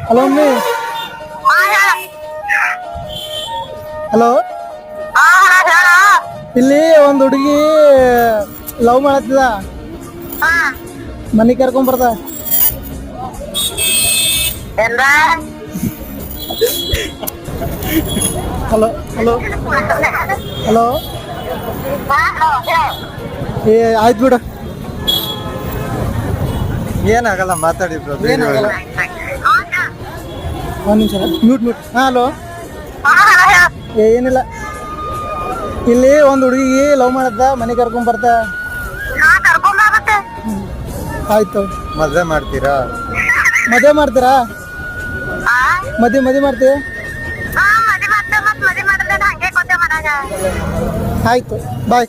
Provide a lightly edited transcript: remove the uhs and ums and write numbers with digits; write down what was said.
Hello ಅಮ್ಮಿ. Hello, ಇಲ್ಲಿ ಒಂದು ಹುಡುಗಿ ಲವ್ ಮಾಡತ್ತಿದ, ಮನೆ ಕರ್ಕೊಂಡ್ ಬರ್ದ. Hello hello hello. ಏ ಆಯ್ತು ಬಿಡು, ಏನಾಗಲ್ಲ, ಮಾತಾಡಿ ಬ್ರೋ. ಏನಾಗಲ್ಲ. ಒಂದು ನಿಮಿಷ ಮ್ಯೂಟ್ ಮ್ಯೂಟ್. ಹಾಂ ಹಲೋ. ಏನಿಲ್ಲ, ಇಲ್ಲಿ ಒಂದು ಹುಡುಗಿ ಲವ್ ಮಾಡತ್ತ, ಮನೆ ಕರ್ಕೊಂಡ್ ಬರ್ತಾ. ಆಯ್ತು. ಮದ್ವೆ ಮಾಡ್ತೀರಾ? ಮದುವೆ ಮಾಡ್ತೀರಾ? ಮದುವೆ ಮಾಡ್ತೀವಿ. ಆಯ್ತು, ಬಾಯ್.